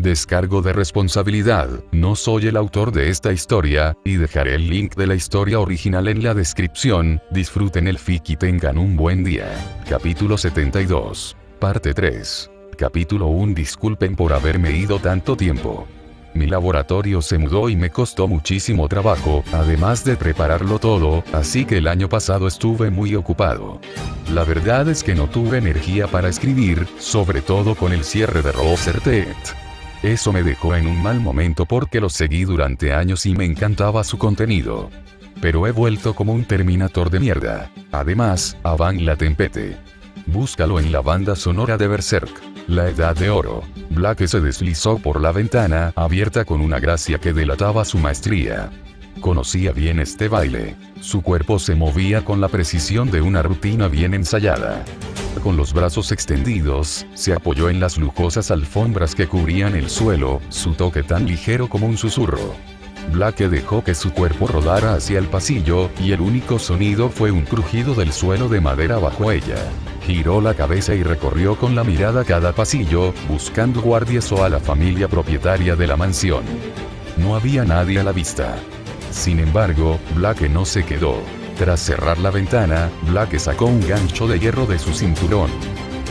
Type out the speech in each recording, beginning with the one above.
Descargo de responsabilidad, no soy el autor de esta historia, y dejaré el link de la historia original en la descripción. Disfruten el fic y tengan un buen día. Capítulo 72. Parte 3. Capítulo 1. Disculpen por haberme ido tanto tiempo. Mi laboratorio se mudó y me costó muchísimo trabajo, además de prepararlo todo, así que el año pasado estuve muy ocupado. La verdad es que no tuve energía para escribir, sobre todo con el cierre de Rosertet. Eso me dejó en un mal momento porque lo seguí durante años y me encantaba su contenido. Pero he vuelto como un Terminator de mierda. Además, Avan la Tempete. Búscalo en la banda sonora de Berserk. La Edad de Oro. Blake se deslizó por la ventana abierta con una gracia que delataba su maestría. Conocía bien este baile. Su cuerpo se movía con la precisión de una rutina bien ensayada. Con los brazos extendidos, se apoyó en las lujosas alfombras que cubrían el suelo, su toque tan ligero como un susurro. Blake dejó que su cuerpo rodara hacia el pasillo, y el único sonido fue un crujido del suelo de madera bajo ella. Giró la cabeza y recorrió con la mirada cada pasillo, buscando guardias o a la familia propietaria de la mansión. No había nadie a la vista. Sin embargo, Blake no se quedó. Tras cerrar la ventana, Blake sacó un gancho de hierro de su cinturón.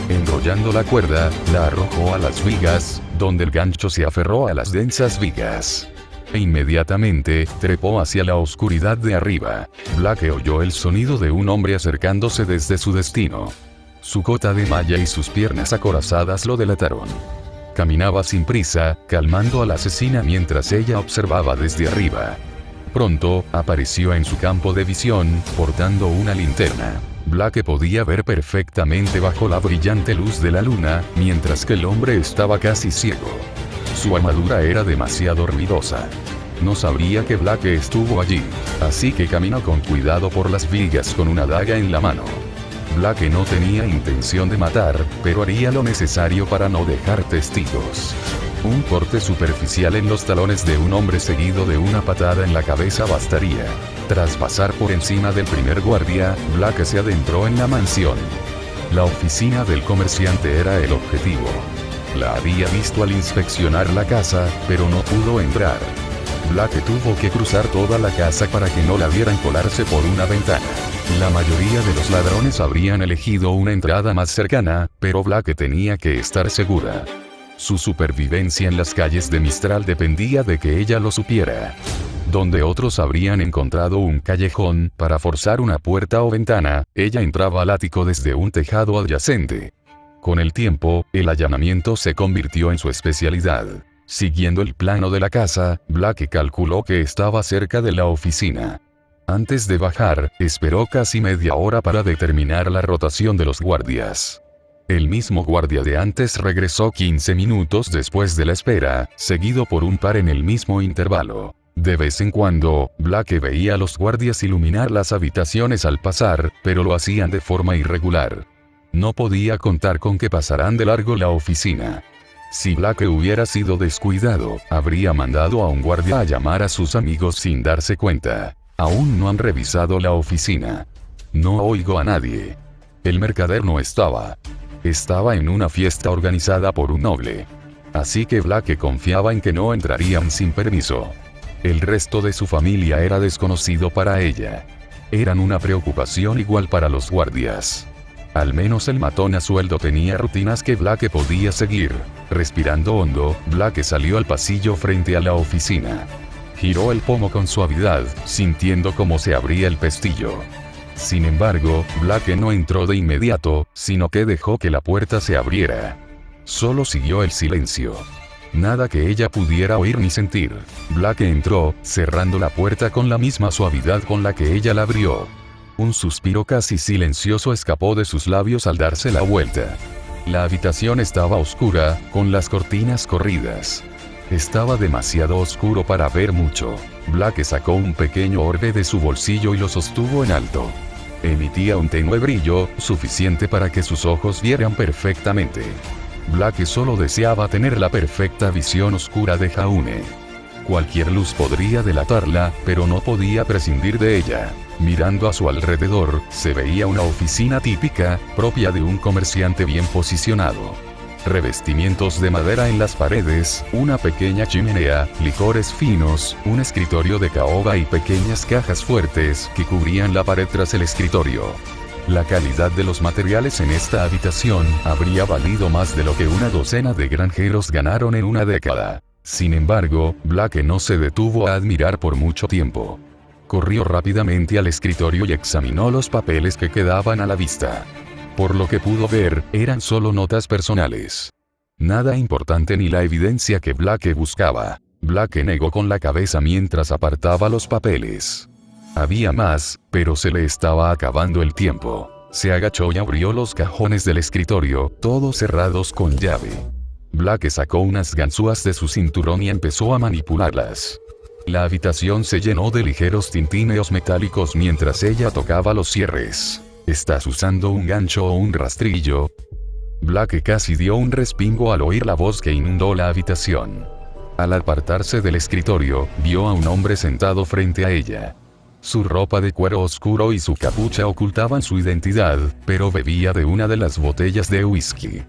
Enrollando la cuerda, la arrojó a las vigas, donde el gancho se aferró a las densas vigas. E inmediatamente, trepó hacia la oscuridad de arriba. Blake oyó el sonido de un hombre acercándose desde su destino. Su cota de malla y sus piernas acorazadas lo delataron. Caminaba sin prisa, calmando a la asesina mientras ella observaba desde arriba. Pronto, apareció en su campo de visión, portando una linterna. Blake podía ver perfectamente bajo la brillante luz de la luna, mientras que el hombre estaba casi ciego. Su armadura era demasiado ruidosa. No sabría que Blake estuvo allí, así que caminó con cuidado por las vigas con una daga en la mano. Blake no tenía intención de matar, pero haría lo necesario para no dejar testigos. Un corte superficial en los talones de un hombre seguido de una patada en la cabeza bastaría. Tras pasar por encima del primer guardia, Blake se adentró en la mansión. La oficina del comerciante era el objetivo. La había visto al inspeccionar la casa, pero no pudo entrar. Blake tuvo que cruzar toda la casa para que no la vieran colarse por una ventana. La mayoría de los ladrones habrían elegido una entrada más cercana, pero Blake tenía que estar segura. Su supervivencia en las calles de Mistral dependía de que ella lo supiera. Donde otros habrían encontrado un callejón para forzar una puerta o ventana, ella entraba al ático desde un tejado adyacente. Con el tiempo, el allanamiento se convirtió en su especialidad. Siguiendo el plano de la casa, Blake calculó que estaba cerca de la oficina. Antes de bajar, esperó casi media hora para determinar la rotación de los guardias. El mismo guardia de antes regresó 15 minutos después de la espera, seguido por un par en el mismo intervalo. De vez en cuando, Blake veía a los guardias iluminar las habitaciones al pasar, pero lo hacían de forma irregular. No podía contar con que pasaran de largo la oficina. Si Blake hubiera sido descuidado, habría mandado a un guardia a llamar a sus amigos sin darse cuenta. Aún no han revisado la oficina. No oigo a nadie. El mercader no estaba. Estaba en una fiesta organizada por un noble. Así que Blake confiaba en que no entrarían sin permiso. El resto de su familia era desconocido para ella. Eran una preocupación igual para los guardias. Al menos el matón a sueldo tenía rutinas que Blake podía seguir. Respirando hondo, Blake salió al pasillo frente a la oficina. Giró el pomo con suavidad, sintiendo cómo se abría el pestillo. Sin embargo, Blake no entró de inmediato, sino que dejó que la puerta se abriera. Solo siguió el silencio. Nada que ella pudiera oír ni sentir. Blake entró, cerrando la puerta con la misma suavidad con la que ella la abrió. Un suspiro casi silencioso escapó de sus labios al darse la vuelta. La habitación estaba oscura, con las cortinas corridas. Estaba demasiado oscuro para ver mucho. Blake sacó un pequeño orbe de su bolsillo y lo sostuvo en alto. Emitía un tenue brillo, suficiente para que sus ojos vieran perfectamente. Blake solo deseaba tener la perfecta visión oscura de Jaune. Cualquier luz podría delatarla, pero no podía prescindir de ella. Mirando a su alrededor, se veía una oficina típica, propia de un comerciante bien posicionado. revestimientos de madera en las paredes, una pequeña chimenea, licores finos, un escritorio de caoba y pequeñas cajas fuertes que cubrían la pared tras el escritorio. La calidad de los materiales en esta habitación habría valido más de lo que una docena de granjeros ganaron en una década. Sin embargo, Blake no se detuvo a admirar por mucho tiempo. Corrió rápidamente al escritorio y examinó los papeles que quedaban a la vista. Por lo que pudo ver, eran solo notas personales. Nada importante ni la evidencia que Blake buscaba. Blake negó con la cabeza mientras apartaba los papeles. Había más, pero se le estaba acabando el tiempo. Se agachó y abrió los cajones del escritorio, todos cerrados con llave. Blake sacó unas ganzúas de su cinturón y empezó a manipularlas. La habitación se llenó de ligeros tintineos metálicos mientras ella tocaba los cierres. ¿Estás usando un gancho o un rastrillo? Blake casi dio un respingo al oír la voz que inundó la habitación. Al apartarse del escritorio, vio a un hombre sentado frente a ella. Su ropa de cuero oscuro y su capucha ocultaban su identidad, pero bebía de una de las botellas de whisky.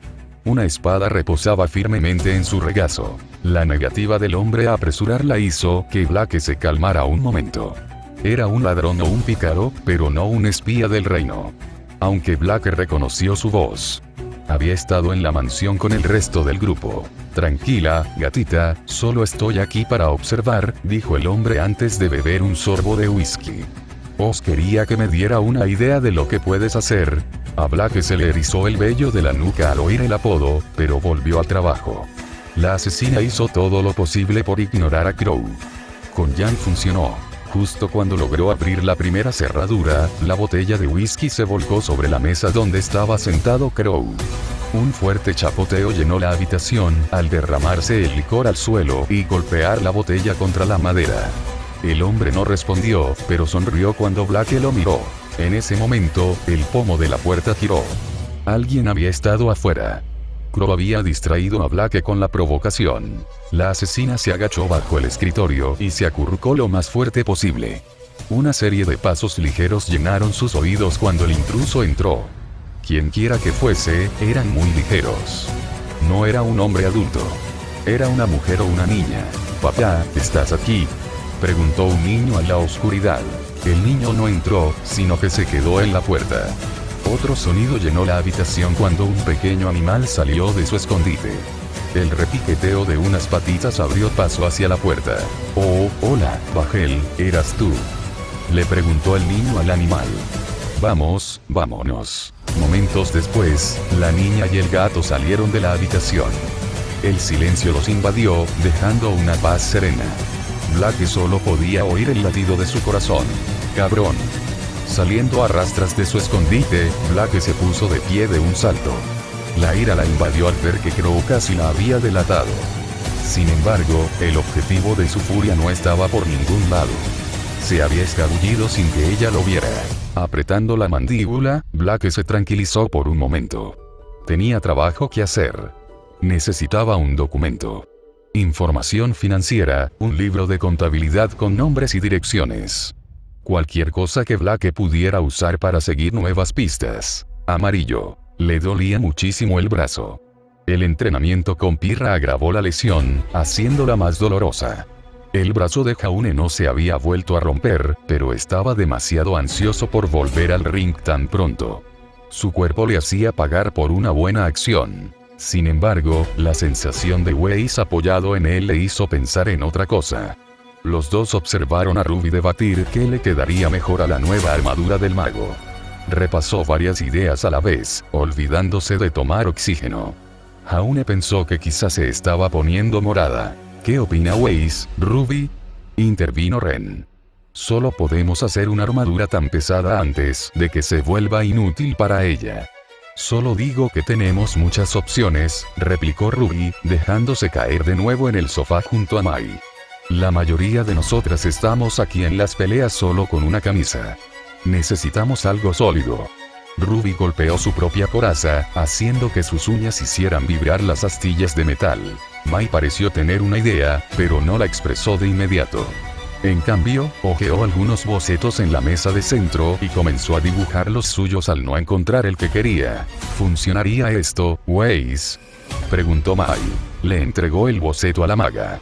Una espada reposaba firmemente en su regazo. La negativa del hombre a apresurarla hizo que Blake se calmara un momento. Era un ladrón o un pícaro, pero no un espía del reino. Aunque Blake reconoció su voz. Había estado en la mansión con el resto del grupo. Tranquila, gatita, solo estoy aquí para observar, dijo el hombre antes de beber un sorbo de whisky. Os quería que me diera una idea de lo que puedes hacer. A Blake se le erizó el vello de la nuca al oír el apodo, pero volvió al trabajo. La asesina hizo todo lo posible por ignorar a Crow. Con Jan funcionó. Justo cuando logró abrir la primera cerradura, la botella de whisky se volcó sobre la mesa donde estaba sentado Crow. Un fuerte chapoteo llenó la habitación, al derramarse el licor al suelo y golpear la botella contra la madera. El hombre no respondió, pero sonrió cuando Blake lo miró. En ese momento, el pomo de la puerta giró. Alguien había estado afuera. Crow había distraído a Blake con la provocación. La asesina se agachó bajo el escritorio y se acurrucó lo más fuerte posible. Una serie de pasos ligeros llenaron sus oídos cuando el intruso entró. Quienquiera que fuese, eran muy ligeros. No era un hombre adulto. Era una mujer o una niña. «Papá, ¿estás aquí?», preguntó un niño a la oscuridad. El niño no entró, sino que se quedó en la puerta. Otro sonido llenó la habitación cuando un pequeño animal salió de su escondite. El repiqueteo de unas patitas abrió paso hacia la puerta. «Oh, hola, Bagel, ¿eras tú?», le preguntó el niño al animal. «Vamos, vámonos». Momentos después, la niña y el gato salieron de la habitación. El silencio los invadió, dejando una paz serena. Blake solo podía oír el latido de su corazón. «Cabrón». Saliendo a rastras de su escondite, Blake se puso de pie de un salto. La ira la invadió al ver que Crow casi la había delatado. Sin embargo, el objetivo de su furia no estaba por ningún lado. Se había escabullido sin que ella lo viera. Apretando la mandíbula, Blake se tranquilizó por un momento. Tenía trabajo que hacer. Necesitaba un documento. Información financiera, un libro de contabilidad con nombres y direcciones. Cualquier cosa que Blake pudiera usar para seguir nuevas pistas. Amarillo. Le dolía muchísimo el brazo. El entrenamiento con Pirra agravó la lesión, haciéndola más dolorosa. El brazo de Jaune no se había vuelto a romper, pero estaba demasiado ansioso por volver al ring tan pronto. Su cuerpo le hacía pagar por una buena acción. Sin embargo, la sensación de Weiss apoyado en él le hizo pensar en otra cosa. Los dos observaron a Ruby debatir qué le quedaría mejor a la nueva armadura del mago. Repasó varias ideas a la vez, olvidándose de tomar oxígeno. Jaune pensó que quizás se estaba poniendo morada. ¿Qué opina Weiss, Ruby?, intervino Ren. Solo podemos hacer una armadura tan pesada antes de que se vuelva inútil para ella. Solo digo que tenemos muchas opciones, replicó Ruby, dejándose caer de nuevo en el sofá junto a Mai. La mayoría de nosotras estamos aquí en las peleas solo con una camisa. Necesitamos algo sólido. Ruby golpeó su propia coraza, haciendo que sus uñas hicieran vibrar las astillas de metal. Mai pareció tener una idea, pero no la expresó de inmediato. En cambio, hojeó algunos bocetos en la mesa de centro y comenzó a dibujar los suyos al no encontrar el que quería. ¿Funcionaría esto, Weiss?, preguntó Mai. Le entregó el boceto a la maga.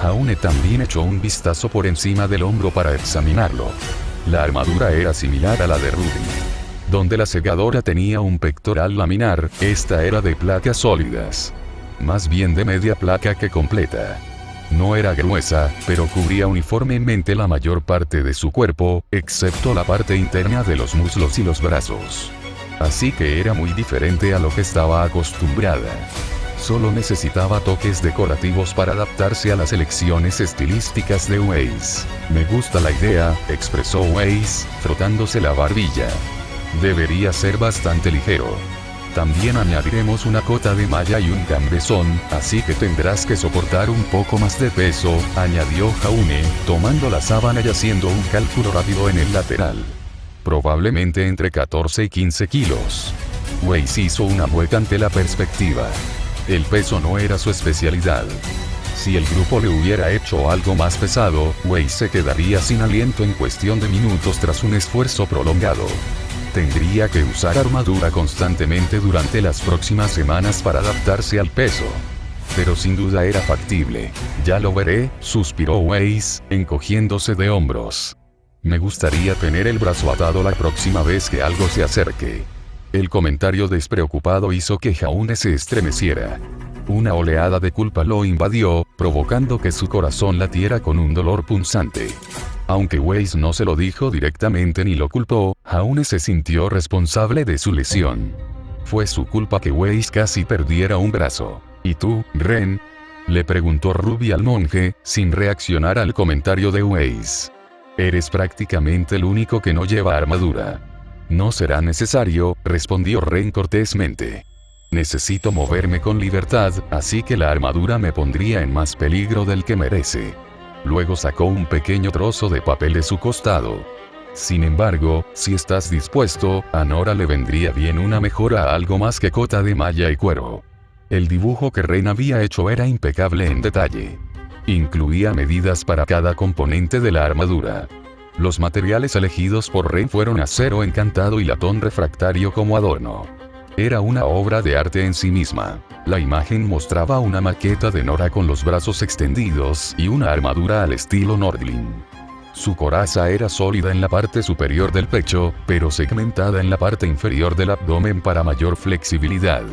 Jaune también echó un vistazo por encima del hombro para examinarlo. La armadura era similar a la de Ruby. Donde la segadora tenía un pectoral laminar, esta era de placas sólidas. Más bien de media placa que completa. No era gruesa, pero cubría uniformemente la mayor parte de su cuerpo, excepto la parte interna de los muslos y los brazos. Así que era muy diferente a lo que estaba acostumbrada. Solo necesitaba toques decorativos para adaptarse a las elecciones estilísticas de Weiss. Me gusta la idea, expresó Weiss, frotándose la barbilla. Debería ser bastante ligero. También añadiremos una cota de malla y un cambresón, así que tendrás que soportar un poco más de peso, añadió Jaune, tomando la sábana y haciendo un cálculo rápido en el lateral. Probablemente entre 14 y 15 kilos. Weiss hizo una mueca ante la perspectiva. El peso no era su especialidad. Si el grupo le hubiera hecho algo más pesado, Weiss se quedaría sin aliento en cuestión de minutos tras un esfuerzo prolongado. Tendría que usar armadura constantemente durante las próximas semanas para adaptarse al peso. Pero sin duda era factible. Ya lo veré, suspiró Weiss, encogiéndose de hombros. Me gustaría tener el brazo atado la próxima vez que algo se acerque. El comentario despreocupado hizo que Jaune se estremeciera. Una oleada de culpa lo invadió, provocando que su corazón latiera con un dolor punzante. Aunque Weiss no se lo dijo directamente ni lo culpó, Jaune se sintió responsable de su lesión. Fue su culpa que Weiss casi perdiera un brazo. ¿Y tú, Ren? Le preguntó Ruby al monje, sin reaccionar al comentario de Weiss. Eres prácticamente el único que no lleva armadura. No será necesario, respondió Ren cortésmente. Necesito moverme con libertad, así que la armadura me pondría en más peligro del que merece. Luego sacó un pequeño trozo de papel de su costado. Sin embargo, si estás dispuesto, a Nora le vendría bien una mejora a algo más que cota de malla y cuero. El dibujo que Ren había hecho era impecable en detalle. Incluía medidas para cada componente de la armadura. Los materiales elegidos por Ren fueron acero encantado y latón refractario como adorno. Era una obra de arte en sí misma. La imagen mostraba una maqueta de Nora con los brazos extendidos y una armadura al estilo Nordling. Su coraza era sólida en la parte superior del pecho, pero segmentada en la parte inferior del abdomen para mayor flexibilidad.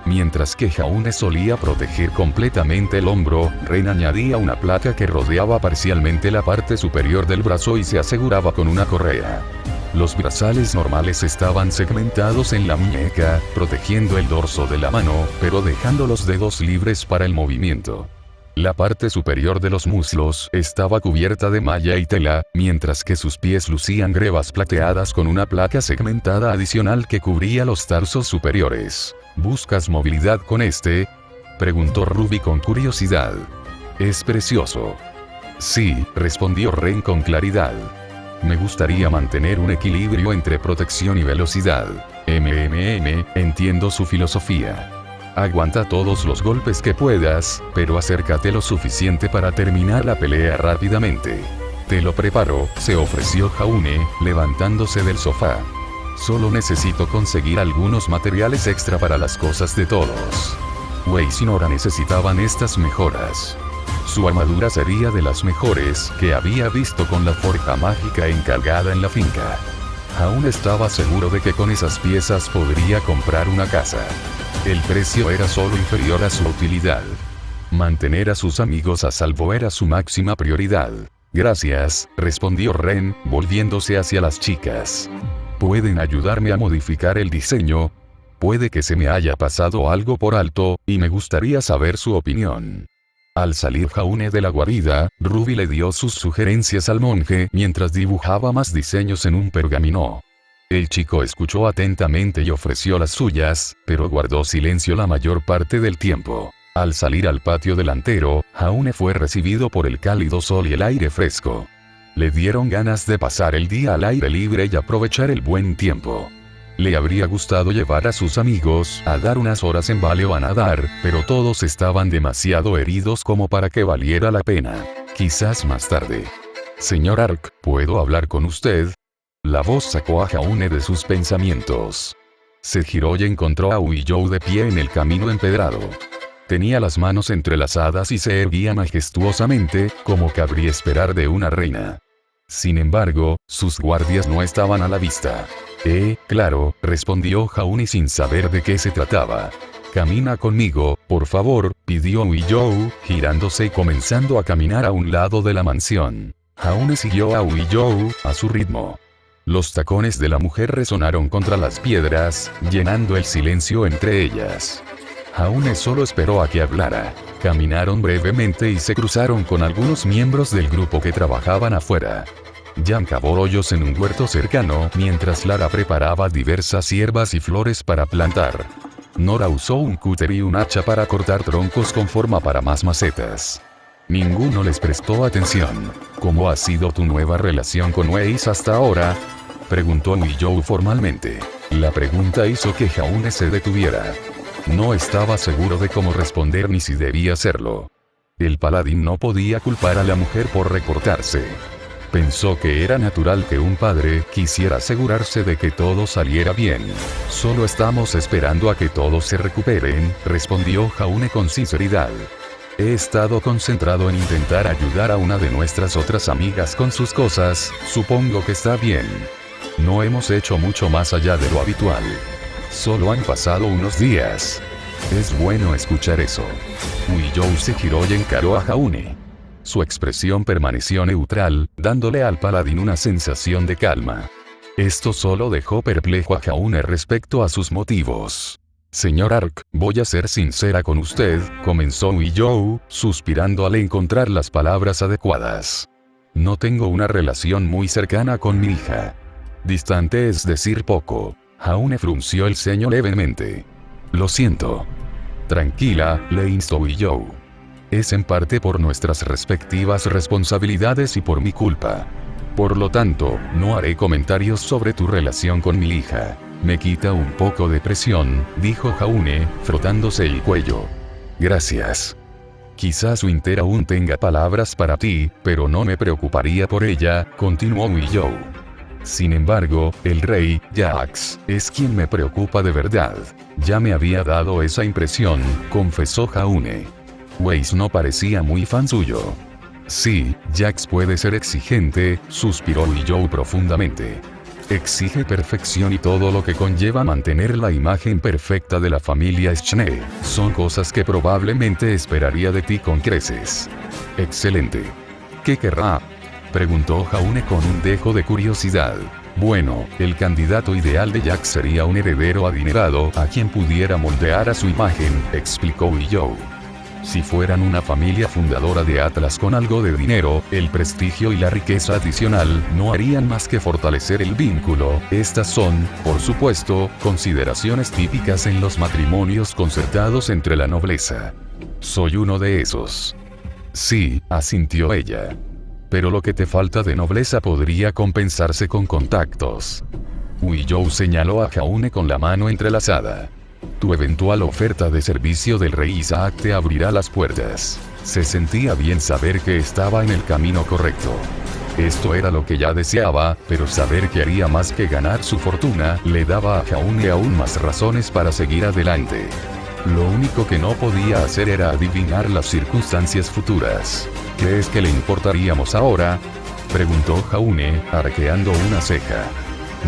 Mientras que Jaune solía proteger completamente el hombro, Ren añadía una placa que rodeaba parcialmente la parte superior del brazo y se aseguraba con una correa. Los brazales normales estaban segmentados en la muñeca, protegiendo el dorso de la mano, pero dejando los dedos libres para el movimiento. La parte superior de los muslos estaba cubierta de malla y tela, mientras que sus pies lucían grebas plateadas con una placa segmentada adicional que cubría los tarsos superiores. ¿Buscas movilidad con este?, preguntó Ruby con curiosidad. Es precioso. Sí, respondió Ren con claridad. Me gustaría mantener un equilibrio entre protección y velocidad. Entiendo su filosofía. Aguanta todos los golpes que puedas, pero acércate lo suficiente para terminar la pelea rápidamente. Te lo preparo, se ofreció Jaune, levantándose del sofá. Solo necesito conseguir algunos materiales extra para las cosas de todos. Weiss y Nora necesitaban estas mejoras. Su armadura sería de las mejores que había visto con la forja mágica encargada en la finca. Aún estaba seguro de que con esas piezas podría comprar una casa. El precio era solo inferior a su utilidad. Mantener a sus amigos a salvo era su máxima prioridad. Gracias, respondió Ren, volviéndose hacia las chicas. ¿Pueden ayudarme a modificar el diseño? Puede que se me haya pasado algo por alto, y me gustaría saber su opinión. Al salir Jaune de la guarida, Ruby le dio sus sugerencias al monje mientras dibujaba más diseños en un pergamino. El chico escuchó atentamente y ofreció las suyas, pero guardó silencio la mayor parte del tiempo. Al salir al patio delantero, Jaune fue recibido por el cálido sol y el aire fresco. Le dieron ganas de pasar el día al aire libre y aprovechar el buen tiempo. Le habría gustado llevar a sus amigos a dar unas horas en vale o a nadar, pero todos estaban demasiado heridos como para que valiera la pena. Quizás más tarde. Señor Ark, ¿puedo hablar con usted? La voz sacó a Jaune de sus pensamientos. Se giró y encontró a Uillou de pie en el camino empedrado. Tenía las manos entrelazadas y se erguía majestuosamente, como cabría esperar de una reina. Sin embargo, sus guardias no estaban a la vista. Claro, respondió Jaune sin saber de qué se trataba. Camina conmigo, por favor, pidió Uiyou, girándose y comenzando a caminar a un lado de la mansión. Jaune siguió a Uiyou, a su ritmo. Los tacones de la mujer resonaron contra las piedras, llenando el silencio entre ellas. Jaune solo esperó a que hablara. Caminaron brevemente y se cruzaron con algunos miembros del grupo que trabajaban afuera. Jan cavó hoyos en un huerto cercano, mientras Lara preparaba diversas hierbas y flores para plantar. Nora usó un cúter y un hacha para cortar troncos con forma para más macetas. Ninguno les prestó atención. ¿Cómo ha sido tu nueva relación con Weiss hasta ahora?, preguntó Uiyou formalmente. La pregunta hizo que Jaune se detuviera. No estaba seguro de cómo responder ni si debía hacerlo. El paladín no podía culpar a la mujer por recortarse. Pensó que era natural que un padre quisiera asegurarse de que todo saliera bien. Solo estamos esperando a que todos se recuperen, respondió Jaune con sinceridad. He estado concentrado en intentar ayudar a una de nuestras otras amigas con sus cosas, supongo que está bien. No hemos hecho mucho más allá de lo habitual. Solo han pasado unos días. Es bueno escuchar eso. Uiyou se giró y encaró a Jaune. Su expresión permaneció neutral, dándole al paladín una sensación de calma. Esto solo dejó perplejo a Jaune respecto a sus motivos. Señor Ark, voy a ser sincera con usted, comenzó Uiyou, suspirando al encontrar las palabras adecuadas. No tengo una relación muy cercana con mi hija. Distante es decir poco. Jaune frunció el ceño levemente. Lo siento. Tranquila, le instó Uiyou. Es en parte por nuestras respectivas responsabilidades y por mi culpa. Por lo tanto, no haré comentarios sobre tu relación con mi hija. Me quita un poco de presión, dijo Jaune, frotándose el cuello. Gracias. Quizás Winter aún tenga palabras para ti, pero no me preocuparía por ella, continuó Uiyou. Sin embargo, el rey, Jax, es quien me preocupa de verdad. Ya me había dado esa impresión, confesó Jaune. Weiss no parecía muy fan suyo. Sí, Jax puede ser exigente, suspiró Uiyou profundamente. Exige perfección y todo lo que conlleva mantener la imagen perfecta de la familia Schnee. Son cosas que probablemente esperaría de ti con creces. Excelente. ¿Qué querrá?, preguntó Jaune con un dejo de curiosidad. Bueno, el candidato ideal de Jax sería un heredero adinerado a quien pudiera moldear a su imagen, explicó Uiyou. Si fueran una familia fundadora de Atlas con algo de dinero, el prestigio y la riqueza adicional no harían más que fortalecer el vínculo. Estas son, por supuesto, consideraciones típicas en los matrimonios concertados entre la nobleza. Soy uno de esos. Sí, asintió ella. Pero lo que te falta de nobleza podría compensarse con contactos. Uiyou señaló a Jaune con la mano entrelazada. Tu eventual oferta de servicio del rey Isaac te abrirá las puertas. Se sentía bien saber que estaba en el camino correcto. Esto era lo que ya deseaba, pero saber que haría más que ganar su fortuna le daba a Jaune aún más razones para seguir adelante. Lo único que no podía hacer era adivinar las circunstancias futuras. ¿Crees que le importaríamos ahora?, preguntó Jaune, arqueando una ceja.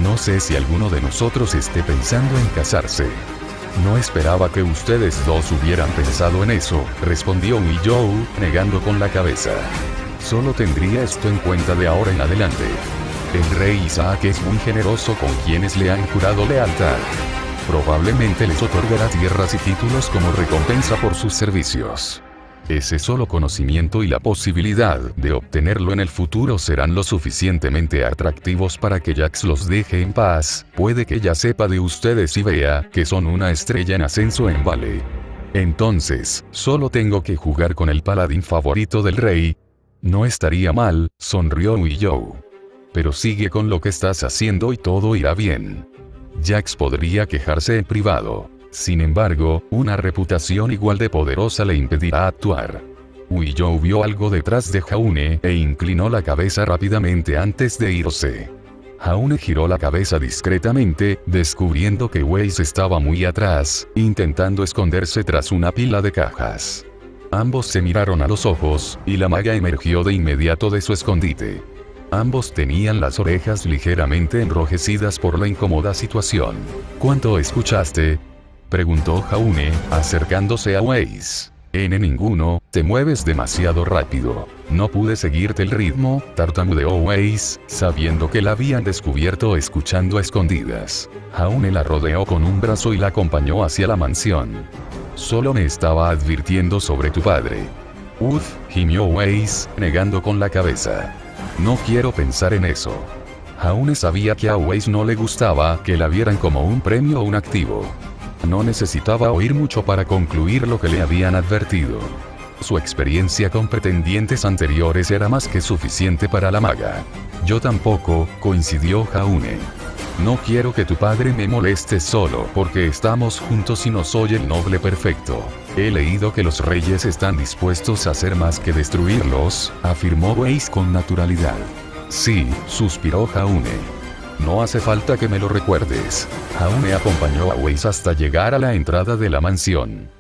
No sé si alguno de nosotros esté pensando en casarse. No esperaba que ustedes dos hubieran pensado en eso, respondió Uiyou, negando con la cabeza. Solo tendría esto en cuenta de ahora en adelante. El rey Isaac es muy generoso con quienes le han jurado lealtad. Probablemente les otorgará tierras y títulos como recompensa por sus servicios. Ese solo conocimiento y la posibilidad de obtenerlo en el futuro serán lo suficientemente atractivos para que Jax los deje en paz. Puede que ya sepa de ustedes y vea que son una estrella en ascenso en Vale. Entonces, solo tengo que jugar con el paladín favorito del rey. No estaría mal, sonrió Uiyou. Pero sigue con lo que estás haciendo y todo irá bien. Jax podría quejarse en privado. Sin embargo, una reputación igual de poderosa le impedirá actuar. Uiyou vio algo detrás de Jaune e inclinó la cabeza rápidamente antes de irse. Jaune giró la cabeza discretamente, descubriendo que Weiss estaba muy atrás, intentando esconderse tras una pila de cajas. Ambos se miraron a los ojos, y la maga emergió de inmediato de su escondite. Ambos tenían las orejas ligeramente enrojecidas por la incómoda situación. ¿Cuánto escuchaste?, preguntó Jaune, acercándose a Weiss. Ninguno, te mueves demasiado rápido. No pude seguirte el ritmo, tartamudeó Weiss, sabiendo que la habían descubierto escuchando a escondidas. Jaune la rodeó con un brazo y la acompañó hacia la mansión. Solo me estaba advirtiendo sobre tu padre. Gimió Weiss, negando con la cabeza. No quiero pensar en eso. Jaune sabía que a Weiss no le gustaba que la vieran como un premio o un activo. No necesitaba oír mucho para concluir lo que le habían advertido. Su experiencia con pretendientes anteriores era más que suficiente para la maga. Yo tampoco, coincidió Jaune. No quiero que tu padre me moleste solo porque estamos juntos y no soy el noble perfecto. He leído que los reyes están dispuestos a hacer más que destruirlos, afirmó Weiss con naturalidad. Sí, suspiró Jaune. No hace falta que me lo recuerdes. Jaune acompañó a Weiss hasta llegar a la entrada de la mansión.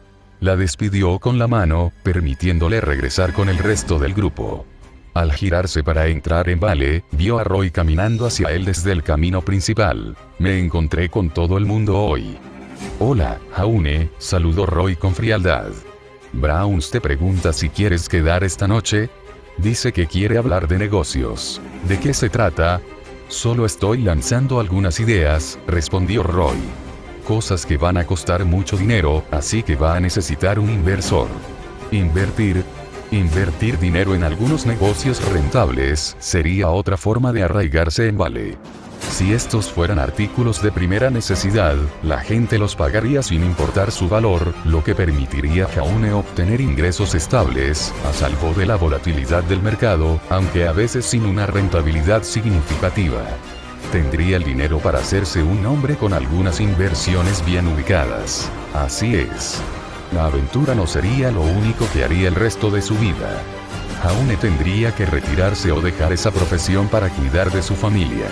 La despidió con la mano, permitiéndole regresar con el resto del grupo. Al girarse para entrar en Vale, vio a Roy caminando hacia él desde el camino principal. Me encontré con todo el mundo hoy. Hola, Jaune, saludó Roy con frialdad. Browns te pregunta si quieres quedar esta noche. Dice que quiere hablar de negocios. ¿De qué se trata? Solo estoy lanzando algunas ideas, respondió Roy. Cosas que van a costar mucho dinero, así que va a necesitar un inversor. Invertir dinero en algunos negocios rentables sería otra forma de arraigarse en Vale. Si estos fueran artículos de primera necesidad, la gente los pagaría sin importar su valor, lo que permitiría a Jaune obtener ingresos estables, a salvo de la volatilidad del mercado, aunque a veces sin una rentabilidad significativa. Tendría el dinero para hacerse un nombre con algunas inversiones bien ubicadas. Así es. La aventura no sería lo único que haría el resto de su vida. Jaune tendría que retirarse o dejar esa profesión para cuidar de su familia.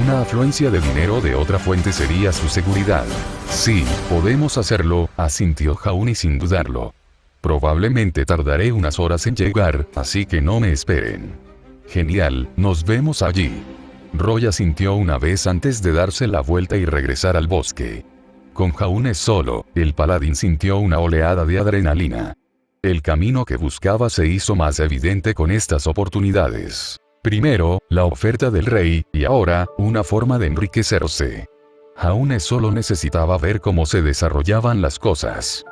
Una afluencia de dinero de otra fuente sería su seguridad. Sí, podemos hacerlo, asintió Jaune sin dudarlo. Probablemente tardaré unas horas en llegar, así que no me esperen. Genial, nos vemos allí. Roy asintió una vez antes de darse la vuelta y regresar al bosque. Con Jaune solo, el paladín sintió una oleada de adrenalina. El camino que buscaba se hizo más evidente con estas oportunidades. Primero, la oferta del rey, y ahora, una forma de enriquecerse. Jaune solo necesitaba ver cómo se desarrollaban las cosas.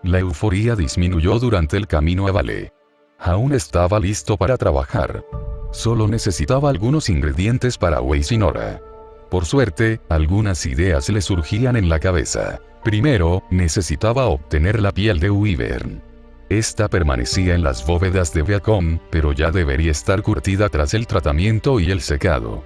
La euforía disminuyó durante el camino a Vale. Jaune estaba listo para trabajar. Solo necesitaba algunos ingredientes para Weiss y Nora. Por suerte, algunas ideas le surgían en la cabeza. Primero, necesitaba obtener la piel de Wyvern. Esta permanecía en las bóvedas de Beacon, pero ya debería estar curtida tras el tratamiento y el secado.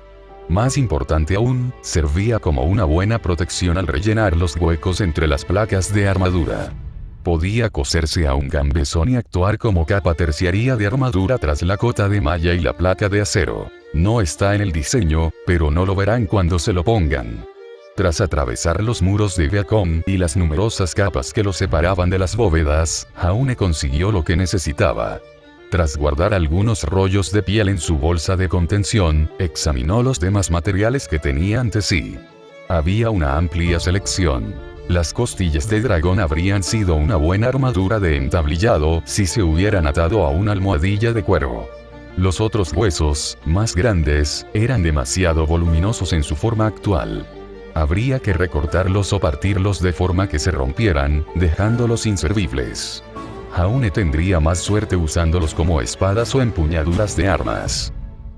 Más importante aún, servía como una buena protección al rellenar los huecos entre las placas de armadura. Podía coserse a un gambesón y actuar como capa terciaria de armadura tras la cota de malla y la placa de acero. No está en el diseño, pero no lo verán cuando se lo pongan. Tras atravesar los muros de Beacon y las numerosas capas que lo separaban de las bóvedas, Jaune consiguió lo que necesitaba. Tras guardar algunos rollos de piel en su bolsa de contención, examinó los demás materiales que tenía ante sí. Había una amplia selección. Las costillas de dragón habrían sido una buena armadura de entablillado si se hubieran atado a una almohadilla de cuero. Los otros huesos, más grandes, eran demasiado voluminosos en su forma actual. Habría que recortarlos o partirlos de forma que se rompieran, dejándolos inservibles. Jaune tendría más suerte usándolos como espadas o empuñaduras de armas.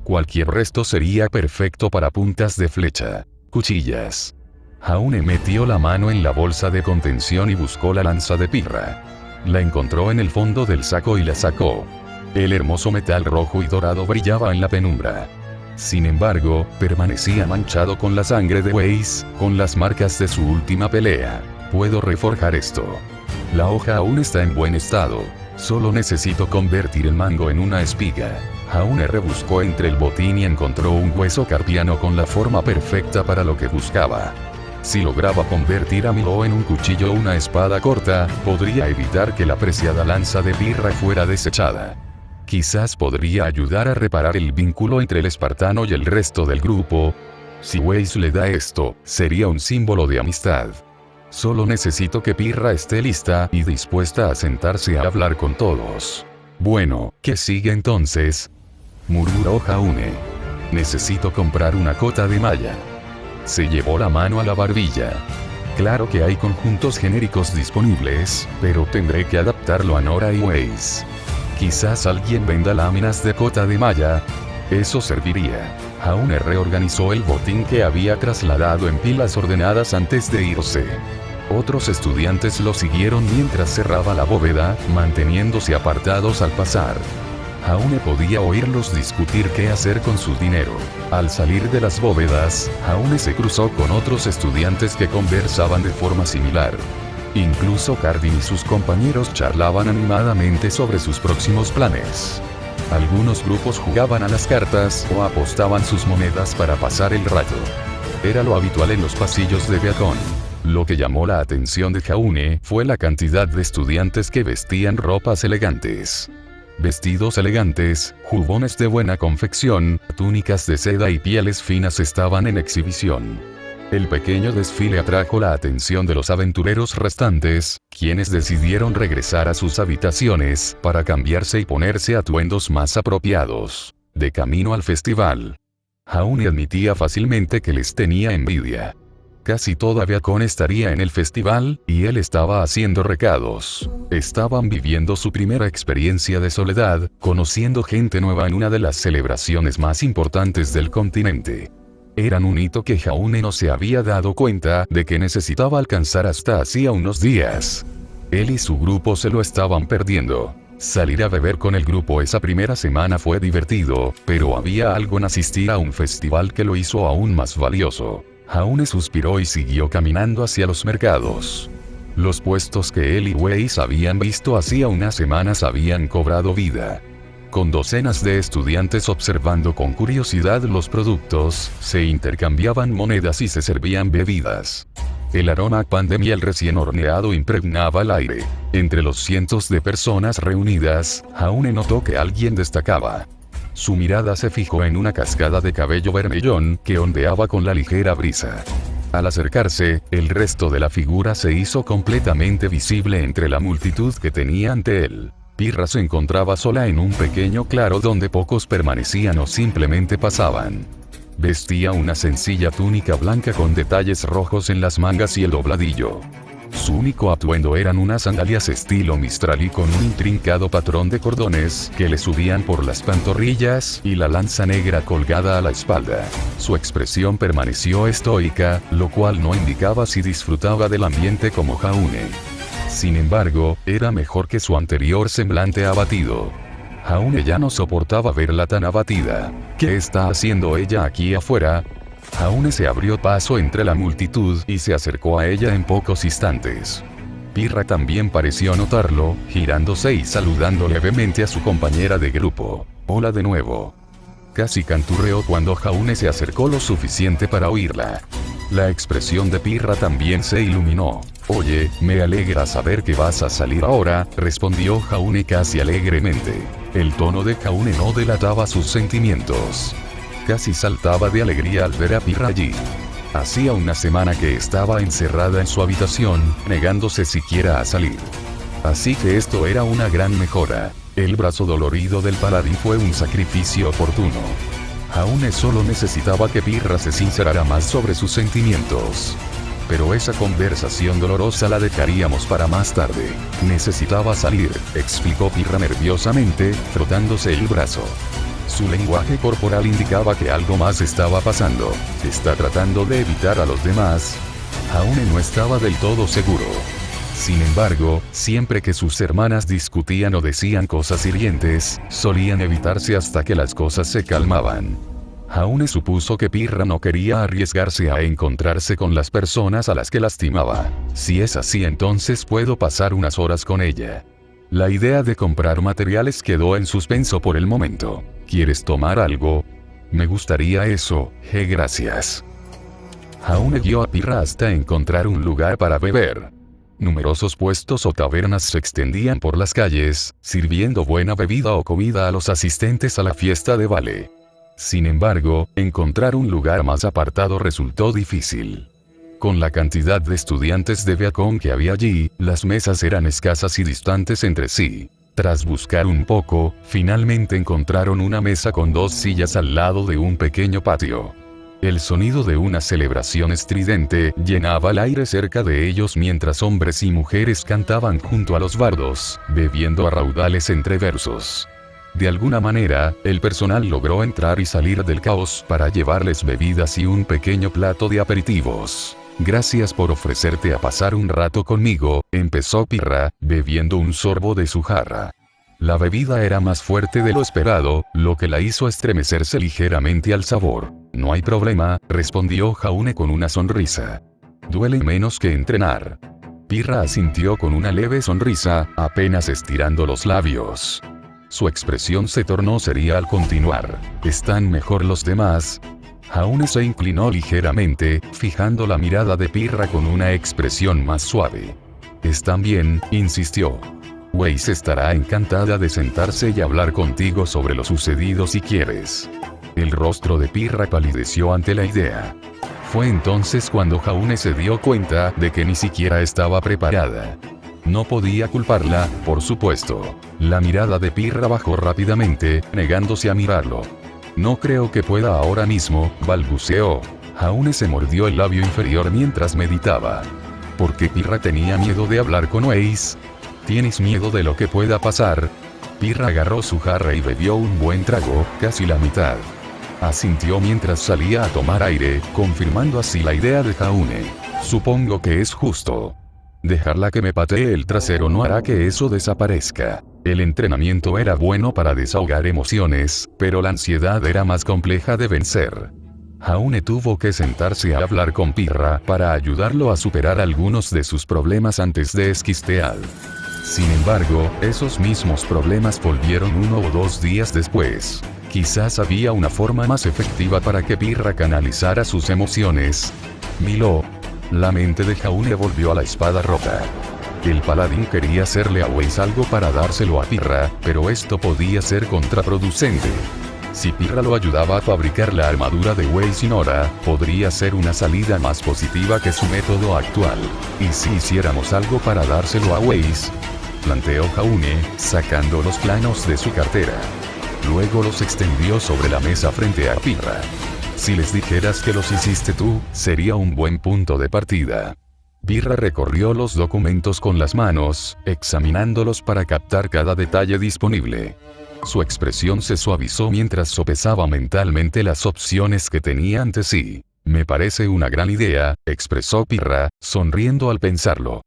Cualquier resto sería perfecto para puntas de flecha. Cuchillas. Jaune metió la mano en la bolsa de contención y buscó la lanza de Pirra. La encontró en el fondo del saco y la sacó. El hermoso metal rojo y dorado brillaba en la penumbra. Sin embargo, permanecía manchado con la sangre de Weiss, con las marcas de su última pelea. Puedo reforjar esto. La hoja aún está en buen estado. Solo necesito convertir el mango en una espiga. Jaune rebuscó entre el botín y encontró un hueso carpiano con la forma perfecta para lo que buscaba. Si lograba convertir a Milo en un cuchillo o una espada corta, podría evitar que la preciada lanza de Pirra fuera desechada. Quizás podría ayudar a reparar el vínculo entre el espartano y el resto del grupo. Si Weiss le da esto, sería un símbolo de amistad. Solo necesito que Pirra esté lista y dispuesta a sentarse a hablar con todos. Bueno, ¿qué sigue entonces?, murmuró Jaune. Necesito comprar una cota de malla. Se llevó la mano a la barbilla. Claro que hay conjuntos genéricos disponibles, pero tendré que adaptarlo a Nora y Weiss. Quizás alguien venda láminas de cota de malla. Eso serviría. Jaune reorganizó el botín que había trasladado en pilas ordenadas antes de irse. Otros estudiantes lo siguieron mientras cerraba la bóveda, manteniéndose apartados al pasar. Jaune podía oírlos discutir qué hacer con su dinero. Al salir de las bóvedas, Jaune se cruzó con otros estudiantes que conversaban de forma similar. Incluso Cardin y sus compañeros charlaban animadamente sobre sus próximos planes. Algunos grupos jugaban a las cartas o apostaban sus monedas para pasar el rato. Era lo habitual en los pasillos de Beacon. Lo que llamó la atención de Jaune fue la cantidad de estudiantes que vestían ropas elegantes. Vestidos elegantes, jubones de buena confección, túnicas de seda y pieles finas estaban en exhibición. El pequeño desfile atrajo la atención de los aventureros restantes, quienes decidieron regresar a sus habitaciones para cambiarse y ponerse atuendos más apropiados. De camino al festival, Jaune admitía fácilmente que les tenía envidia. Casi toda Beacon estaría en el festival, y él estaba haciendo recados. Estaban viviendo su primera experiencia de soledad, conociendo gente nueva en una de las celebraciones más importantes del continente. Eran un hito que Jaune no se había dado cuenta de que necesitaba alcanzar hasta hacía unos días. Él y su grupo se lo estaban perdiendo. Salir a beber con el grupo esa primera semana fue divertido, pero había algo en asistir a un festival que lo hizo aún más valioso. Jaune suspiró y siguió caminando hacia los mercados. Los puestos que él y Weiss habían visto hacía unas semanas habían cobrado vida. Con docenas de estudiantes observando con curiosidad los productos, se intercambiaban monedas y se servían bebidas. El aroma a pan de miel recién horneado impregnaba el aire. Entre los cientos de personas reunidas, Jaune notó que alguien destacaba. Su mirada se fijó en una cascada de cabello vermellón que ondeaba con la ligera brisa. Al acercarse, el resto de la figura se hizo completamente visible entre la multitud que tenía ante él. Pirra se encontraba sola en un pequeño claro donde pocos permanecían o simplemente pasaban. Vestía una sencilla túnica blanca con detalles rojos en las mangas y el dobladillo. Su único atuendo eran unas sandalias estilo Mistrali con un intrincado patrón de cordones que le subían por las pantorrillas y la lanza negra colgada a la espalda. Su expresión permaneció estoica, lo cual no indicaba si disfrutaba del ambiente como Jaune. Sin embargo, era mejor que su anterior semblante abatido. Jaune ya no soportaba verla tan abatida. ¿Qué está haciendo ella aquí afuera? Jaune se abrió paso entre la multitud y se acercó a ella en pocos instantes. Pirra también pareció notarlo, girándose y saludando levemente a su compañera de grupo. «Hola de nuevo». Casi canturreó cuando Jaune se acercó lo suficiente para oírla. La expresión de Pirra también se iluminó. «Oye, me alegra saber que vas a salir ahora», respondió Jaune casi alegremente. El tono de Jaune no delataba sus sentimientos. Casi saltaba de alegría al ver a Pirra allí. Hacía una semana que estaba encerrada en su habitación, negándose siquiera a salir. Así que esto era una gran mejora. El brazo dolorido del paladín fue un sacrificio oportuno. Jaune solo necesitaba que Pirra se sincerara más sobre sus sentimientos. Pero esa conversación dolorosa la dejaríamos para más tarde. Necesitaba salir, explicó Pirra nerviosamente, frotándose el brazo. Su lenguaje corporal indicaba que algo más estaba pasando. ¿Está tratando de evitar a los demás? Jaune no estaba del todo seguro. Sin embargo, siempre que sus hermanas discutían o decían cosas hirientes, solían evitarse hasta que las cosas se calmaban. Jaune supuso que Pirra no quería arriesgarse a encontrarse con las personas a las que lastimaba. Si es así, entonces puedo pasar unas horas con ella. La idea de comprar materiales quedó en suspenso por el momento. ¿Quieres tomar algo? Me gustaría eso, gracias. Jaune guió a Pirra hasta encontrar un lugar para beber. Numerosos puestos o tabernas se extendían por las calles, sirviendo buena bebida o comida a los asistentes a la fiesta de baile. Sin embargo, encontrar un lugar más apartado resultó difícil. Con la cantidad de estudiantes de Beacon que había allí, las mesas eran escasas y distantes entre sí. Tras buscar un poco, finalmente encontraron una mesa con 2 sillas al lado de un pequeño patio. El sonido de una celebración estridente llenaba el aire cerca de ellos mientras hombres y mujeres cantaban junto a los bardos, bebiendo a raudales entre versos. De alguna manera, el personal logró entrar y salir del caos para llevarles bebidas y un pequeño plato de aperitivos. Gracias por ofrecerte a pasar un rato conmigo, empezó Pirra, bebiendo un sorbo de su jarra. La bebida era más fuerte de lo esperado, lo que la hizo estremecerse ligeramente al sabor. No hay problema, respondió Jaune con una sonrisa. Duele menos que entrenar. Pirra asintió con una leve sonrisa, apenas estirando los labios. Su expresión se tornó seria al continuar. ¿Están mejor los demás? Jaune se inclinó ligeramente, fijando la mirada de Pirra con una expresión más suave. ¿Están bien?, insistió. Weiss estará encantada de sentarse y hablar contigo sobre lo sucedido si quieres. El rostro de Pirra palideció ante la idea. Fue entonces cuando Jaune se dio cuenta de que ni siquiera estaba preparada. No podía culparla, por supuesto. La mirada de Pirra bajó rápidamente, negándose a mirarlo. No creo que pueda ahora mismo, balbuceó. Jaune se mordió el labio inferior mientras meditaba. ¿Por qué Pirra tenía miedo de hablar con Weiss? ¿Tienes miedo de lo que pueda pasar? Pirra agarró su jarra y bebió un buen trago, casi la mitad. Asintió mientras salía a tomar aire, confirmando así la idea de Jaune. Supongo que es justo. Dejarla que me patee el trasero no hará que eso desaparezca. El entrenamiento era bueno para desahogar emociones, pero la ansiedad era más compleja de vencer. Jaune tuvo que sentarse a hablar con Pirra para ayudarlo a superar algunos de sus problemas antes de Esquistead. Sin embargo, esos mismos problemas volvieron 1 o 2 días después. Quizás había una forma más efectiva para que Pirra canalizara sus emociones. Miló. La mente de Jaune volvió a la espada rota. El paladín quería hacerle a Weiss algo para dárselo a Pirra, pero esto podía ser contraproducente. Si Pirra lo ayudaba a fabricar la armadura de Weiss y Nora, podría ser una salida más positiva que su método actual. ¿Y si hiciéramos algo para dárselo a Weiss?, planteó Jaune, sacando los planos de su cartera. Luego los extendió sobre la mesa frente a Pirra. Si les dijeras que los hiciste tú, sería un buen punto de partida. Pirra recorrió los documentos con las manos, examinándolos para captar cada detalle disponible. Su expresión se suavizó mientras sopesaba mentalmente las opciones que tenía ante sí. Me parece una gran idea, expresó Pirra, sonriendo al pensarlo.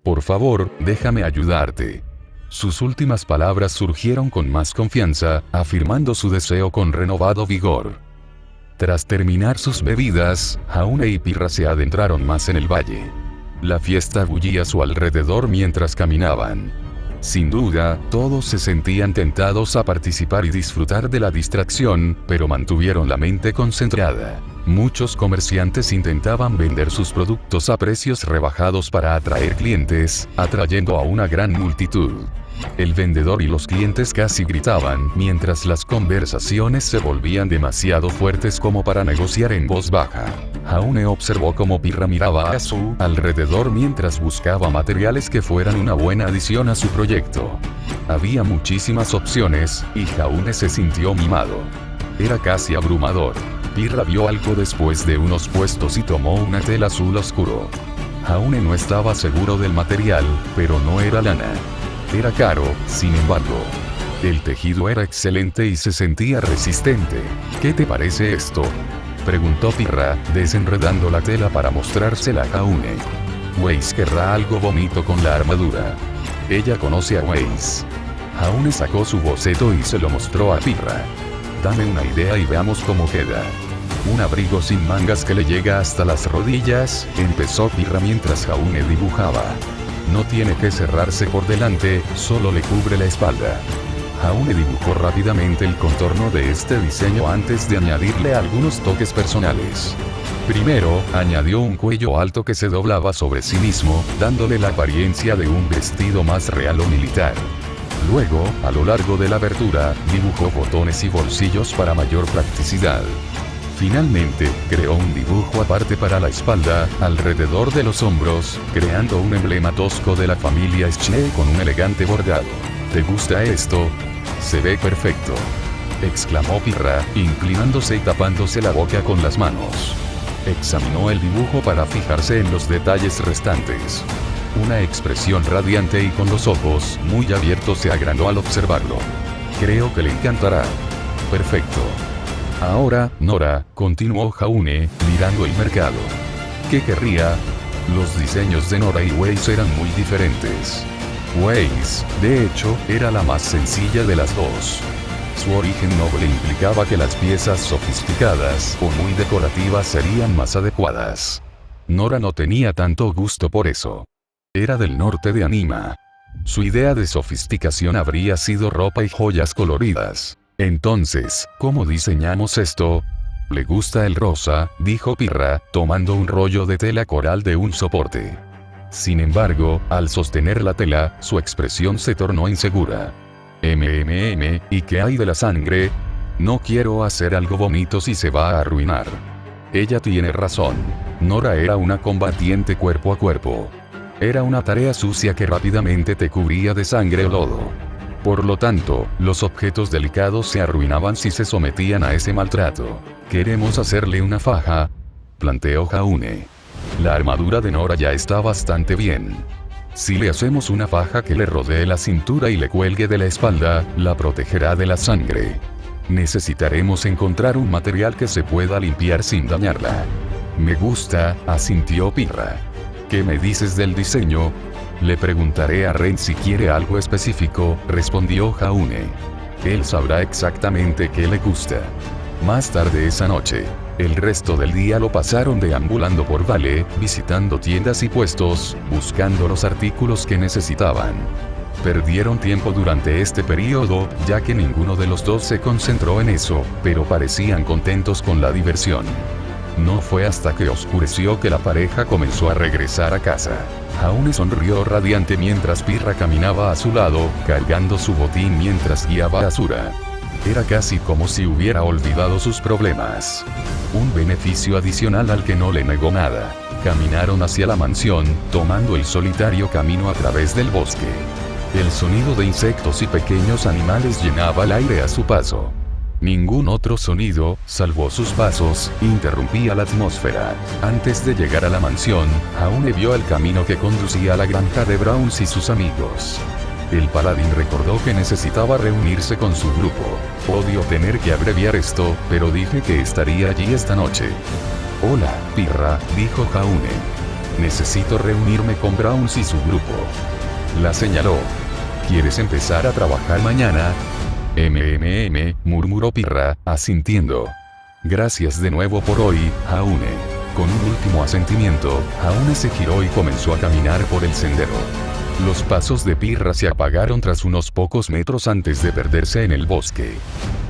Por favor, déjame ayudarte. Sus últimas palabras surgieron con más confianza, afirmando su deseo con renovado vigor. Tras terminar sus bebidas, Jaune y Pirra se adentraron más en el valle. La fiesta bullía a su alrededor mientras caminaban. Sin duda, todos se sentían tentados a participar y disfrutar de la distracción, pero mantuvieron la mente concentrada. Muchos comerciantes intentaban vender sus productos a precios rebajados para atraer clientes, atrayendo a una gran multitud. El vendedor y los clientes casi gritaban, mientras las conversaciones se volvían demasiado fuertes como para negociar en voz baja. Jaune observó cómo Pirra miraba a su alrededor mientras buscaba materiales que fueran una buena adición a su proyecto. Había muchísimas opciones, y Jaune se sintió mimado. Era casi abrumador. Pirra vio algo después de unos puestos y tomó una tela azul oscuro. Jaune no estaba seguro del material, pero no era lana. Era caro, sin embargo. El tejido era excelente y se sentía resistente. ¿Qué te parece esto?, preguntó Pirra, desenredando la tela para mostrársela a Jaune. Weiss querrá algo bonito con la armadura. Ella conoce a Weiss. Jaune sacó su boceto y se lo mostró a Pirra. Dame una idea y veamos cómo queda. Un abrigo sin mangas que le llega hasta las rodillas, empezó Pirra mientras Jaune dibujaba. No tiene que cerrarse por delante, solo le cubre la espalda. Jaune dibujó rápidamente el contorno de este diseño antes de añadirle algunos toques personales. Primero, añadió un cuello alto que se doblaba sobre sí mismo, dándole la apariencia de un vestido más real o militar. Luego, a lo largo de la abertura, dibujó botones y bolsillos para mayor practicidad. Finalmente, creó un dibujo aparte para la espalda, alrededor de los hombros, creando un emblema tosco de la familia Schee con un elegante bordado. ¿Te gusta esto? Se ve perfecto, exclamó Pirra, inclinándose y tapándose la boca con las manos. Examinó el dibujo para fijarse en los detalles restantes. Una expresión radiante y con los ojos muy abiertos se agranó al observarlo. Creo que le encantará. Perfecto. Ahora, Nora, continuó Jaune, mirando el mercado. ¿Qué querría? Los diseños de Nora y Weiss eran muy diferentes. Weiss, de hecho, era la más sencilla de las dos. Su origen noble implicaba que las piezas sofisticadas o muy decorativas serían más adecuadas. Nora no tenía tanto gusto por eso. Era del norte de Anima. Su idea de sofisticación habría sido ropa y joyas coloridas. Entonces, ¿cómo diseñamos esto? Le gusta el rosa, dijo Pirra, tomando un rollo de tela coral de un soporte. Sin embargo, al sostener la tela, su expresión se tornó insegura. ¿Y qué hay de la sangre? No quiero hacer algo bonito si se va a arruinar. Ella tiene razón. Nora era una combatiente cuerpo a cuerpo. Era una tarea sucia que rápidamente te cubría de sangre o lodo. Por lo tanto, los objetos delicados se arruinaban si se sometían a ese maltrato. ¿Queremos hacerle una faja?, planteó Jaune. La armadura de Nora ya está bastante bien. Si le hacemos una faja que le rodee la cintura y le cuelgue de la espalda, la protegerá de la sangre. Necesitaremos encontrar un material que se pueda limpiar sin dañarla. Me gusta, asintió Pirra. ¿Qué me dices del diseño? Le preguntaré a Ren si quiere algo específico, respondió Jaune. Él sabrá exactamente qué le gusta. Más tarde esa noche, el resto del día lo pasaron deambulando por Vale, visitando tiendas y puestos, buscando los artículos que necesitaban. Perdieron tiempo durante este periodo, ya que ninguno de los dos se concentró en eso, pero parecían contentos con la diversión. No fue hasta que oscureció que la pareja comenzó a regresar a casa. Jaune sonrió radiante mientras Pirra caminaba a su lado, cargando su botín mientras guiaba a Asura. Era casi como si hubiera olvidado sus problemas. Un beneficio adicional al que no le negó nada. Caminaron hacia la mansión, tomando el solitario camino a través del bosque. El sonido de insectos y pequeños animales llenaba el aire a su paso. Ningún otro sonido, salvo sus pasos, interrumpía la atmósfera. Antes de llegar a la mansión, Jaune vio el camino que conducía a la granja de Browns y sus amigos. El paladín recordó que necesitaba reunirse con su grupo. Odio tener que abreviar esto, pero dije que estaría allí esta noche. Hola, Pirra, dijo Jaune. Necesito reunirme con Browns y su grupo. La señaló. ¿Quieres empezar a trabajar mañana? Murmuró Pirra, asintiendo. Gracias de nuevo por hoy, Jaune. Con un último asentimiento, Jaune se giró y comenzó a caminar por el sendero. Los pasos de Pirra se apagaron tras unos pocos metros antes de perderse en el bosque.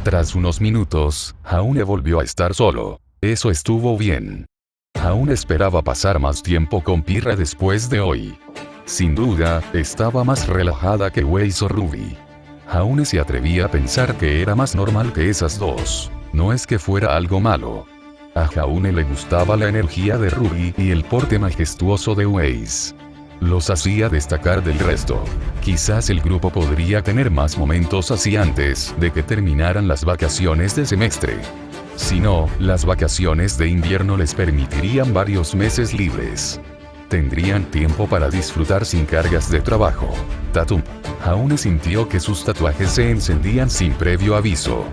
Tras unos minutos, Jaune volvió a estar solo. Eso estuvo bien. Jaune esperaba pasar más tiempo con Pirra después de hoy. Sin duda, estaba más relajada que Weiss o Ruby. Jaune se atrevía a pensar que era más normal que esas dos. No es que fuera algo malo. A Jaune le gustaba la energía de Ruby y el porte majestuoso de Weiss. Los hacía destacar del resto. Quizás el grupo podría tener más momentos así antes de que terminaran las vacaciones de semestre. Si no, las vacaciones de invierno les permitirían varios meses libres. Tendrían tiempo para disfrutar sin cargas de trabajo. Tatum. Jaune sintió que sus tatuajes se encendían sin previo aviso.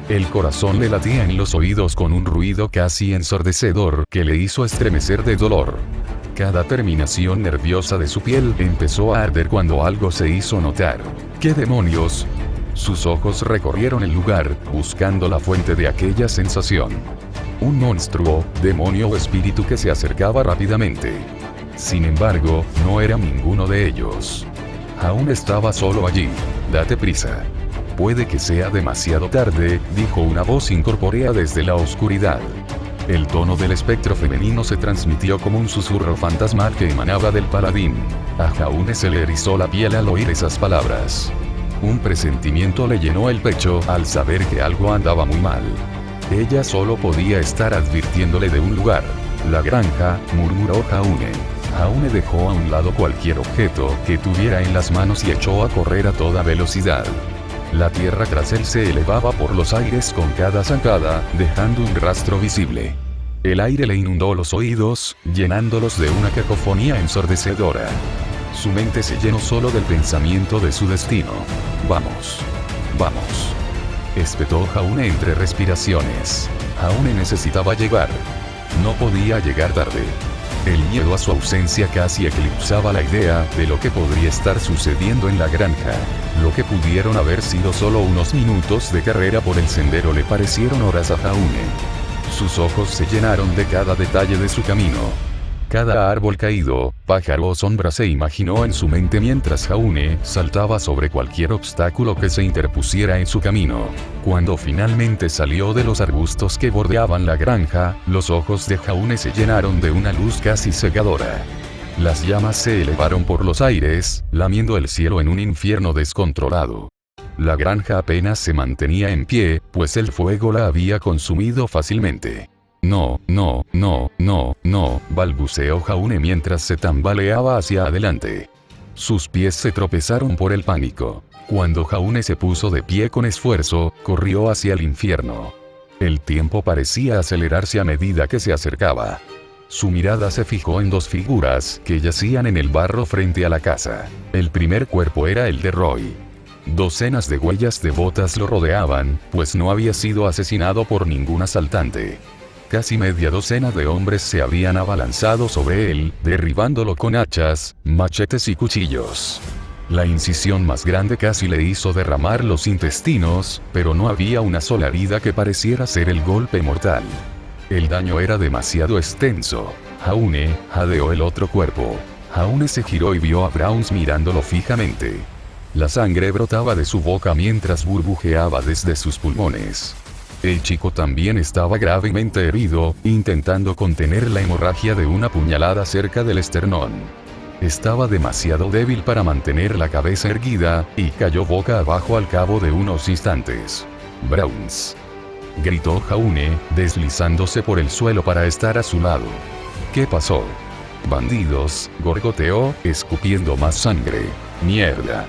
El corazón le latía en los oídos con un ruido casi ensordecedor que le hizo estremecer de dolor. Cada terminación nerviosa de su piel empezó a arder cuando algo se hizo notar. ¿Qué demonios? Sus ojos recorrieron el lugar, buscando la fuente de aquella sensación. Un monstruo, demonio o espíritu que se acercaba rápidamente. Sin embargo, no era ninguno de ellos. Aún estaba solo allí. Date prisa. Puede que sea demasiado tarde, dijo una voz incorpórea desde la oscuridad. El tono del espectro femenino se transmitió como un susurro fantasmal que emanaba del paladín. A Jaune se le erizó la piel al oír esas palabras. Un presentimiento le llenó el pecho al saber que algo andaba muy mal. Ella solo podía estar advirtiéndole de un lugar. La granja, murmuró Jaune. Jaune dejó a un lado cualquier objeto que tuviera en las manos y echó a correr a toda velocidad. La tierra tras él se elevaba por los aires con cada zancada, dejando un rastro visible. El aire le inundó los oídos, llenándolos de una cacofonía ensordecedora. Su mente se llenó solo del pensamiento de su destino. Vamos. Vamos. Espetó Jaune entre respiraciones. Jaune necesitaba llegar. No podía llegar tarde. El miedo a su ausencia casi eclipsaba la idea de lo que podría estar sucediendo en la granja. Lo que pudieron haber sido solo unos minutos de carrera por el sendero le parecieron horas a Jaune. Sus ojos se llenaron de cada detalle de su camino. Cada árbol caído, pájaro o sombra se imaginó en su mente mientras Jaune saltaba sobre cualquier obstáculo que se interpusiera en su camino. Cuando finalmente salió de los arbustos que bordeaban la granja, los ojos de Jaune se llenaron de una luz casi cegadora. Las llamas se elevaron por los aires, lamiendo el cielo en un infierno descontrolado. La granja apenas se mantenía en pie, pues el fuego la había consumido fácilmente. No, balbuceó Jaune mientras se tambaleaba hacia adelante. Sus pies se tropezaron por el pánico. Cuando Jaune se puso de pie con esfuerzo, corrió hacia el infierno. El tiempo parecía acelerarse a medida que se acercaba. Su mirada se fijó en dos figuras que yacían en el barro frente a la casa. El primer cuerpo era el de Roy. Docenas de huellas de botas lo rodeaban, pues no había sido asesinado por ningún asaltante. Casi media docena de hombres se habían abalanzado sobre él, derribándolo con hachas, machetes y cuchillos. La incisión más grande casi le hizo derramar los intestinos, pero no había una sola herida que pareciera ser el golpe mortal. El daño era demasiado extenso. Jaune jadeó el otro cuerpo. Jaune se giró y vio a Browns mirándolo fijamente. La sangre brotaba de su boca mientras burbujeaba desde sus pulmones. El chico también estaba gravemente herido, intentando contener la hemorragia de una puñalada cerca del esternón. Estaba demasiado débil para mantener la cabeza erguida, y cayó boca abajo al cabo de unos instantes. Browns, gritó Jaune, deslizándose por el suelo para estar a su lado. ¿Qué pasó? Bandidos, gorgoteó, escupiendo más sangre. Mierda.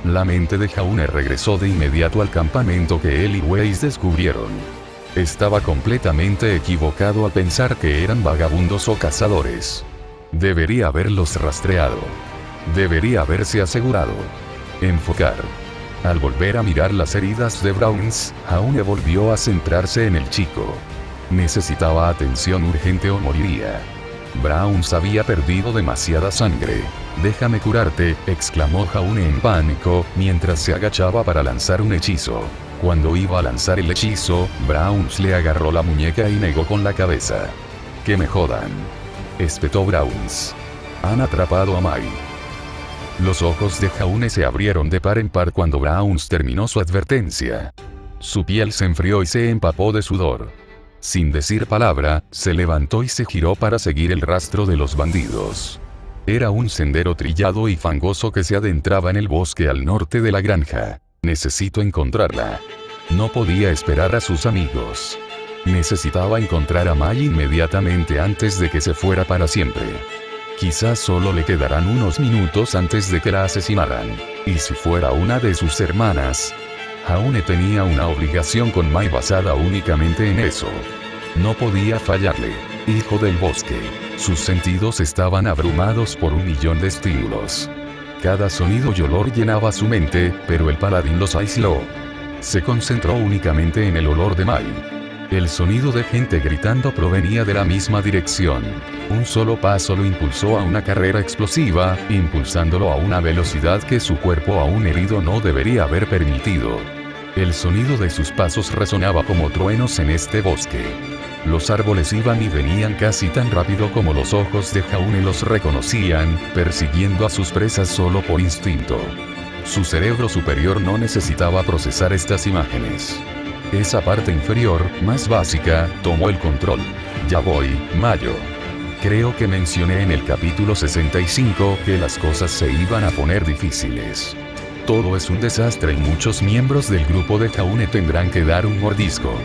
La mente de Jaune regresó de inmediato al campamento que él y Weiss descubrieron. Estaba completamente equivocado al pensar que eran vagabundos o cazadores. Debería haberlos rastreado. Debería haberse asegurado. Enfocar. Al volver a mirar las heridas de Browns, Jaune volvió a centrarse en el chico. Necesitaba atención urgente o moriría. Browns había perdido demasiada sangre. «Déjame curarte», exclamó Jaune en pánico, mientras se agachaba para lanzar un hechizo. Cuando iba a lanzar el hechizo, Browns le agarró la muñeca y negó con la cabeza. «Que me jodan», espetó Browns. «Han atrapado a Mai». Los ojos de Jaune se abrieron de par en par cuando Browns terminó su advertencia. Su piel se enfrió y se empapó de sudor. Sin decir palabra, se levantó y se giró para seguir el rastro de los bandidos. Era un sendero trillado y fangoso que se adentraba en el bosque al norte de la granja. Necesito encontrarla. No podía esperar a sus amigos. Necesitaba encontrar a Mai inmediatamente antes de que se fuera para siempre. Quizás solo le quedarán unos minutos antes de que la asesinaran. Y si fuera una de sus hermanas. Jaune tenía una obligación con Mai basada únicamente en eso. No podía fallarle. Hijo del bosque. Sus sentidos estaban abrumados por 1.000.000 de estímulos. Cada sonido y olor llenaba su mente, pero el paladín los aisló. Se concentró únicamente en el olor de Mai. El sonido de gente gritando provenía de la misma dirección. Un solo paso lo impulsó a una carrera explosiva, impulsándolo a una velocidad que su cuerpo aún herido no debería haber permitido. El sonido de sus pasos resonaba como truenos en este bosque. Los árboles iban y venían casi tan rápido como los ojos de Jaune los reconocían, persiguiendo a sus presas solo por instinto. Su cerebro superior no necesitaba procesar estas imágenes. Esa parte inferior, más básica, tomó el control. Ya voy, Mayo. Creo que mencioné en el capítulo 65 que las cosas se iban a poner difíciles. Todo es un desastre y muchos miembros del grupo de Jaune tendrán que dar un mordisco.